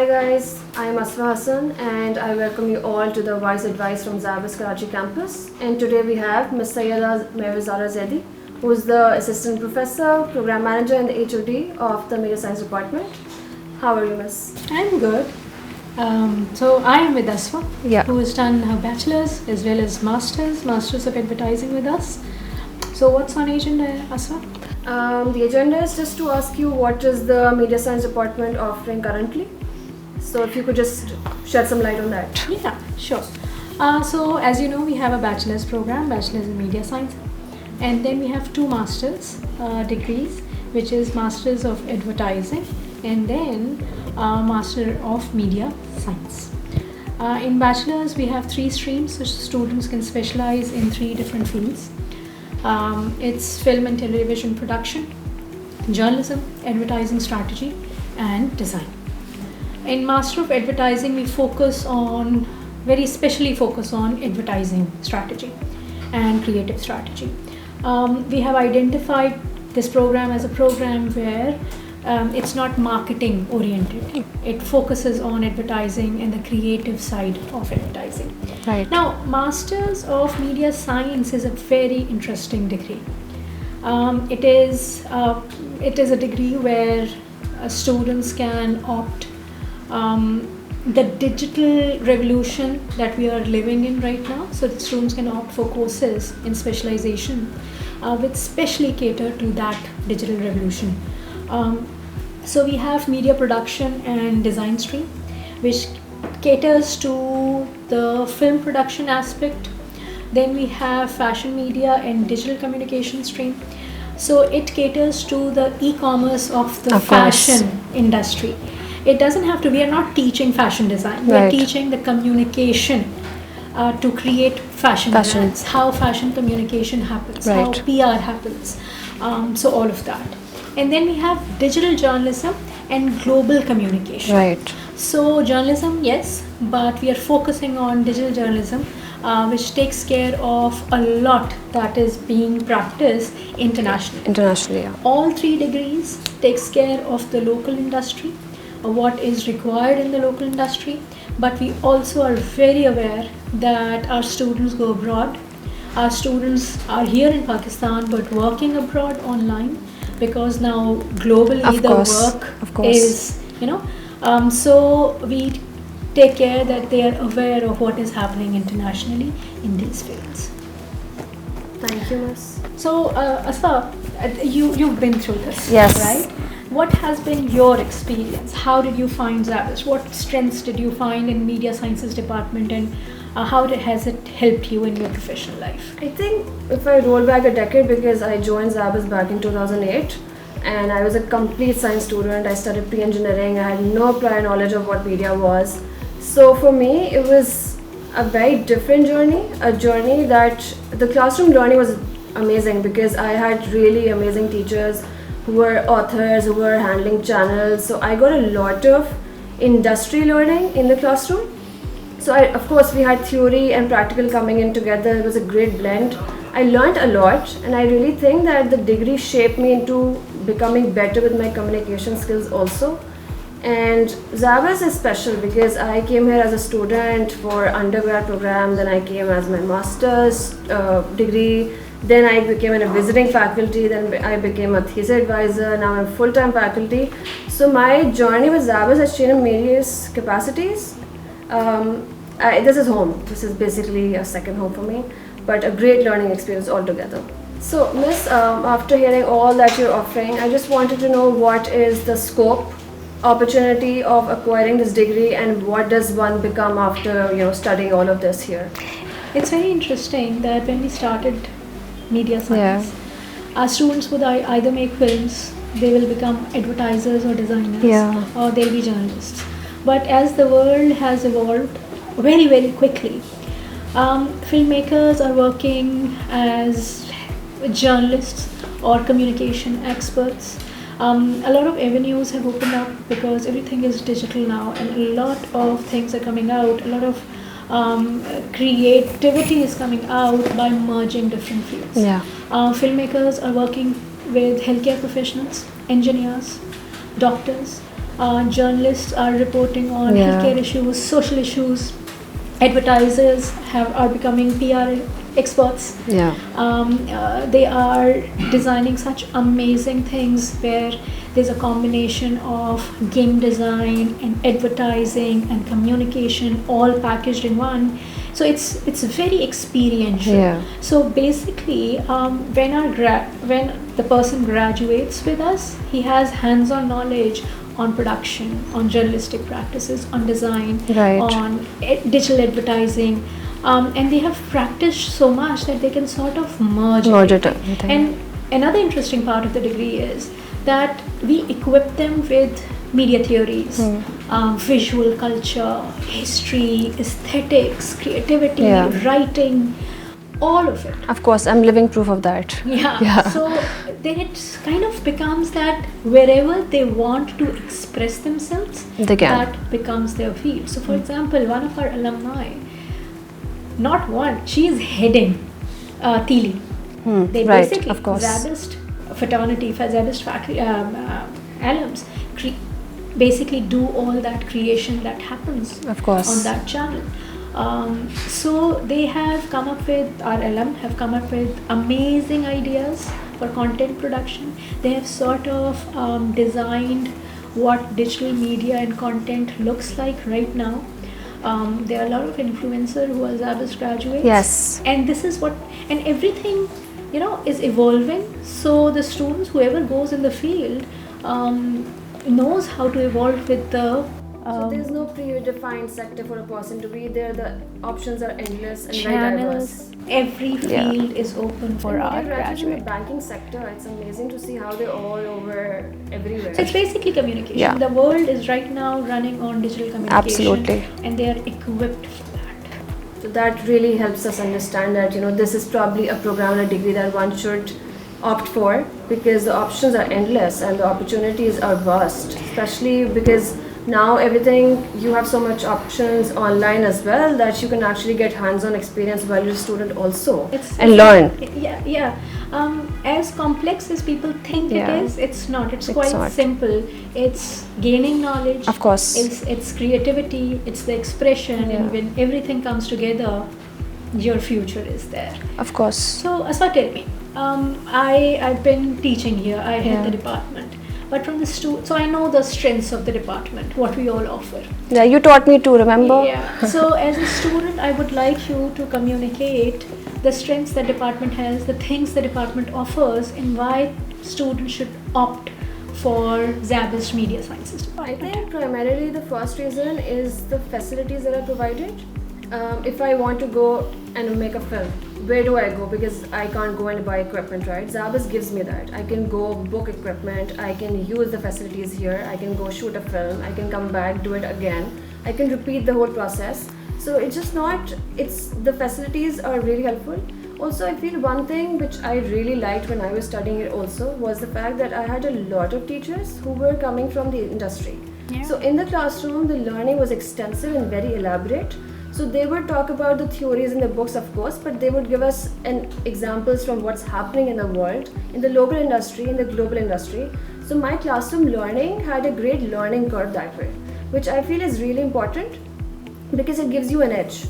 Hi guys, I am Asma Hassan and I welcome you all to the Wise Advice from Zabas Karachi campus. And today we have Ms. Sayyada Mehwazara Zaidi, who is the Assistant Professor, Program Manager and the HOD of the Media Science Department. How are you, Miss? I'm good. So I am with Asma, who has done her bachelor's as well as masters of advertising with us. So what's on agenda, Asma? The agenda is just to ask you what is the Media Science Department offering currently. So if you could just shed some light on that. Yeah, sure. So as you know, we have a bachelor's program, bachelor's in media science, and then we have two master's degrees, which is masters of advertising and then master of media science. In bachelor's, we have 3 streams, so students can specialize in 3 different fields. It's film and television production, journalism, advertising strategy, and design. In Master of Advertising, we very specially focus on advertising strategy and creative strategy. We have identified this program as a program where it's not marketing oriented. It focuses on advertising and the creative side of advertising. Right. Now, Masters of Media Science is a very interesting degree. It is a degree where students can opt the digital revolution that we are living in right now. So the students can opt for courses in specialization which specially cater to that digital revolution. So we have media production and design stream, which caters to the film production aspect. Then we have fashion media and digital communication stream. So it caters to the e-commerce of the fashion industry. It doesn't have to, we are not teaching fashion design. We are teaching the communication to create fashion brands, how fashion communication happens, how PR happens. So all of that. And then we have digital journalism and global communication. Right. So journalism, yes, but we are focusing on digital journalism, which takes care of a lot that is being practiced internationally. Internationally, yeah. All 3 degrees takes care of the local industry, what is required in the local industry, but we also are very aware that our students go abroad. Our students are here in Pakistan but working abroad online, because now globally work is, so we take care that they are aware of what is happening internationally in these fields. Thank you, Miss. So, Asfa, you've been through this, yes, right? What has been your experience? How did you find Zabas? What strengths did you find in Media Sciences Department, and how has it helped you in your professional life? I think if I roll back a decade, because I joined Zabas back in 2008 and I was a complete science student. I studied pre-engineering. I had no prior knowledge of what media was. So for me, it was a very different journey, a journey that the classroom journey was amazing because I had really amazing teachers who were authors, who were handling channels. So I got a lot of industry learning in the classroom. So of course we had theory and practical coming in together. It was a great blend. I learned a lot, and I really think that the degree shaped me into becoming better with my communication skills also. And Zabas is special because I came here as a student for undergrad program, then I came as my master's degree, then I became a visiting faculty, then I became a thesis advisor, now I'm full-time faculty. So my journey with Zabas has changed in various capacities. This is home. This is basically a second home for me, but a great learning experience altogether. So Miss, after hearing all that you're offering, I just wanted to know what is the scope, opportunity of acquiring this degree, and what does one become after studying all of this here? It's very interesting that when we started media science, our students would either make films, they will become advertisers or designers, or they'll be journalists. But as the world has evolved very, very quickly, filmmakers are working as journalists or communication experts. A lot of avenues have opened up because everything is digital now, and a lot of things are coming out. A lot of creativity is coming out by merging different fields. Filmmakers are working with healthcare professionals, engineers, doctors, Journalists are reporting on Yeah. healthcare issues, social issues. Advertisers are becoming PR experts. Yeah. They are designing such amazing things where there's a combination of game design and advertising and communication all packaged in one. So it's very experiential. Yeah. So basically, when the person graduates with us, he has hands-on knowledge on production, on journalistic practices, on design, Right. on digital advertising, and they have practiced so much that they can sort of merge Merge it, everything. everything. And another interesting part of the degree is that we equip them with media theories, visual culture, history, aesthetics, creativity, Yeah. writing, all of it. Of course, I'm living proof of that. Yeah. Yeah. So then it kind of becomes that wherever they want to express themselves, They can. that becomes their field. So, for example, one of our alumni, not one, she is heading Thili. They Right, basically, of course. Zabist fraternity, Zabist faculty, alums, basically do all that creation that happens Of course. on that channel. So they have come up with, our alum have come up with amazing ideas for content production. They have sort of designed what digital media and content looks like right now. There are a lot of influencers who are Zabist graduates. Yes. And this is what, and everything, is evolving. So the students, whoever goes in the field, knows how to evolve with the So there's no predefined sector for a person to be there. The options are endless and very channels. diverse. Every field is open for And our media graduates in the graduate. banking sector, it's amazing to see how they're all over everywhere. So it's basically communication. Yeah. The world is right now running on digital communication. Absolutely. And they are equipped for that. So that really helps us understand that this is probably a program or a degree that one should opt for, because the options are endless and the opportunities are vast, especially because now everything, you have so much options online as well that you can actually get hands-on experience while you're a student also and learn. Yeah. As complex as people think Yeah. it is, it's not. It's It's quite not. simple. It's gaining knowledge. Of course. It's creativity. It's the expression, Yeah. and when everything comes together, your future is there. Of course. So, Asma, tell me. I've been teaching here. I head Yeah. the department. But from the so I know the strengths of the department, what we all offer. Yeah, you taught me too, remember? Yeah. So as a student, I would like you to communicate the strengths the department has, the things the department offers, and why students should opt for Zabist Media Sciences I department. think primarily the first reason is the facilities that are provided. If I want to go and make a film, where do I go? Because I can't go and buy equipment, right? Zabist gives me that. I can go book equipment, I can use the facilities here, I can go shoot a film, I can come back, do it again. I can repeat the whole process. So it's just not, the facilities are really helpful. Also, I feel one thing which I really liked when I was studying it also was the fact that I had a lot of teachers who were coming from the industry. Yeah. So in the classroom, the learning was extensive and very elaborate. So they would talk about the theories in the books, of course, but they would give us examples from what's happening in the world, in the local industry, in the global industry. So my classroom learning had a great learning curve that way, which I feel is really important because it gives you an edge.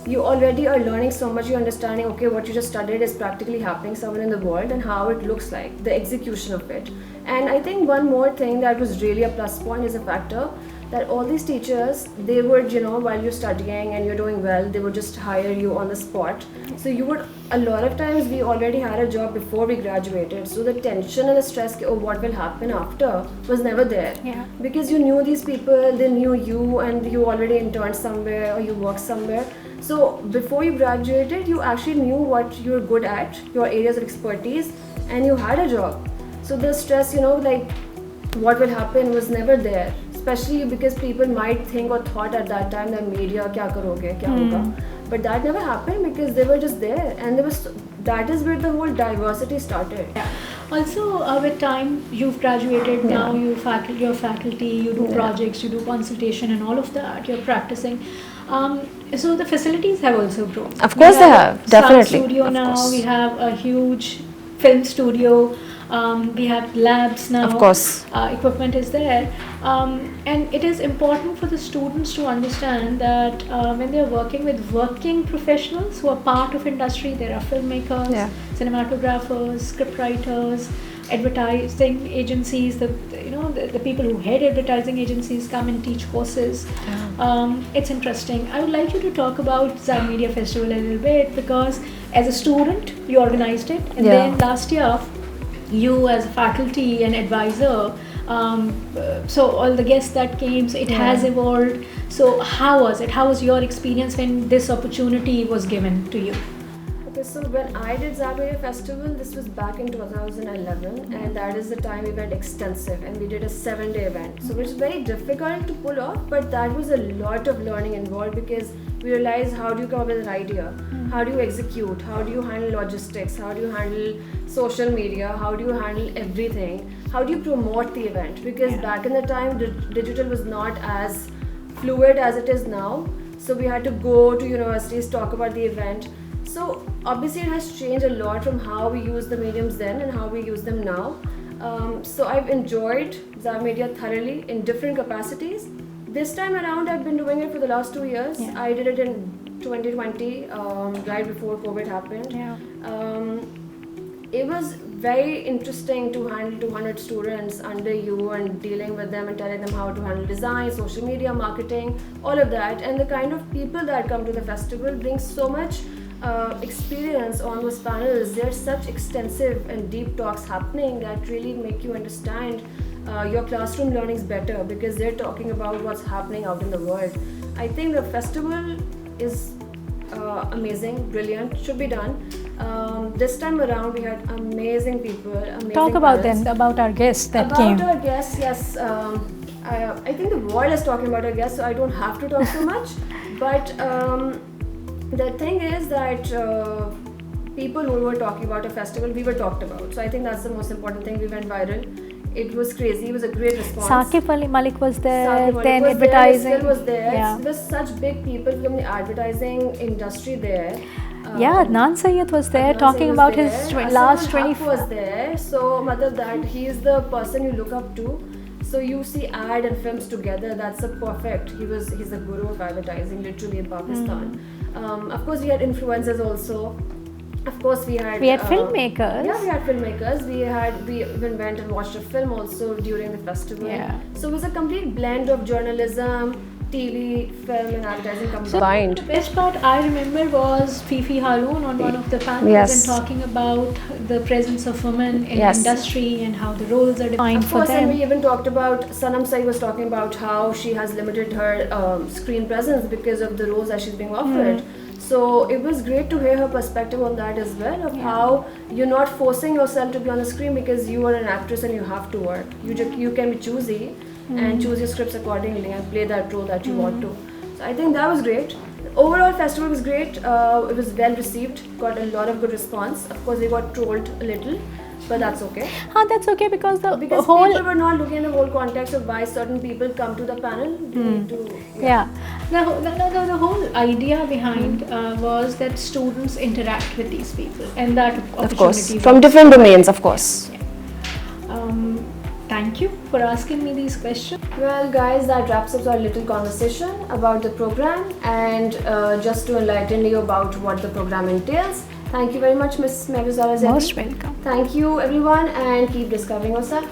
You already are learning so much, you're understanding, okay, what you just studied is practically happening somewhere in the world and how it looks like, the execution of it. And I think one more thing that was really a plus point is the factor that all these teachers, they would, while you're studying and you're doing well, they would just hire you on the spot. So you would, a lot of times we already had a job before we graduated. So the tension and the stress of what will happen after was never there. Yeah. Because you knew these people, they knew you, and you already interned somewhere or you worked somewhere. So before you graduated, you actually knew what you're good at, your areas of expertise, and you had a job. So the stress, like what will happen was never there. Especially because people might think or thought at that time that media, kya karoge, kya hoga. But that never happened because they were just there, and that is where the whole diversity started. Yeah. Also, with time, you've graduated, now you're faculty, you do projects, you do consultation and all of that, you're practicing. So the facilities have also grown. Of course they have, definitely. Sound studio Of now, course. we have a huge film studio. We have labs now. Of course. Equipment is there. And it is important for the students to understand that when they are working with working professionals who are part of industry, there are filmmakers, Yeah. cinematographers, script writers, advertising agencies, the people who head advertising agencies come and teach courses. It's interesting. I would like you to talk about Zag Media Festival a little bit, because as a student you organized it, and Yeah. then last year you as a faculty and advisor, so all the guests that came, so it has evolved. So how was it? How was your experience when this opportunity was given to you? Okay, so when I did Zag Media Festival, this was back in 2011, and that is the time we went extensive, and we did a 7-day event. So which is very difficult to pull off, but that was a lot of learning involved, because we realized, how do you come up with an idea? How do you execute? How do you handle logistics? How do you handle social media? How do you handle everything? How do you promote the event? Because back in the time, digital was not as fluid as it is now. So we had to go to universities, talk about the event. So obviously it has changed a lot from how we use the mediums then and how we use them now. So I've enjoyed Zag Media thoroughly in different capacities. This time around, I've been doing it for the last 2 years. Yeah. I did it in 2020, right before COVID happened. Yeah. It was very interesting to handle 200 students under you and dealing with them and telling them how to handle design, social media, marketing, all of that. And the kind of people that come to the festival bring so much experience on those panels. There's such extensive and deep talks happening that really make you understand your classroom learnings better, because they're talking about what's happening out in the world. I think the festival is amazing, brilliant, should be done. This time around, we had amazing people, amazing Talk about panels. them, about our guests that About came. our guests, yes. I think the world is talking about our guests, so I don't have to talk so much. But the thing is that people who were talking about a festival, we were talked about. So I think that's the most important thing. We went viral. It was crazy. It was a great response. Saqib Ali Malik was there, Saqib Malik then was advertising. there, Ismail was there. Yeah. There were such big people from the advertising industry there. Yeah, Adnan Syed was there Adnan talking Syed was about there. his Asad last Haq 20. was there. So, matlab that he is the person you look up to. So you see ad and films together. That's a perfect. He's a guru of advertising, literally in Pakistan. Of course, we had influencers also. Of course, we had filmmakers. Yeah, we had filmmakers. We even went and watched a film also during the festival. Yeah. So it was a complete blend of journalism, TV, film, and advertising combined. The best part I remember was Fifi Haroon on one of the panels Yes. and talking about the presence of women in Yes. industry and how the roles are defined Of for course, and them. we even talked about, Sanam Sai was talking about how she has limited her screen presence because of the roles that she's being offered. So it was great to hear her perspective on that as well, of how you're not forcing yourself to be on the screen because you are an actress and you have to work. You can be choosy and choose your scripts accordingly and play that role that you want to. So I think that was great. Overall festival was great. It was well received, got a lot of good response. Of course, we got trolled a little, but that's okay. That's okay because the Because whole people were not looking at the whole context of why certain people come to the panel. They need to, the whole idea behind was that students interact with these people, and that opportunity was- different domains, of course. Thank you for asking me these questions. Well, guys, that wraps up our little conversation about the program, and just to enlighten you about what the program entails. Thank you very much, Ms. Mehbooba Zara Zaidi. Most welcome. Thank you, everyone, and keep discovering yourself.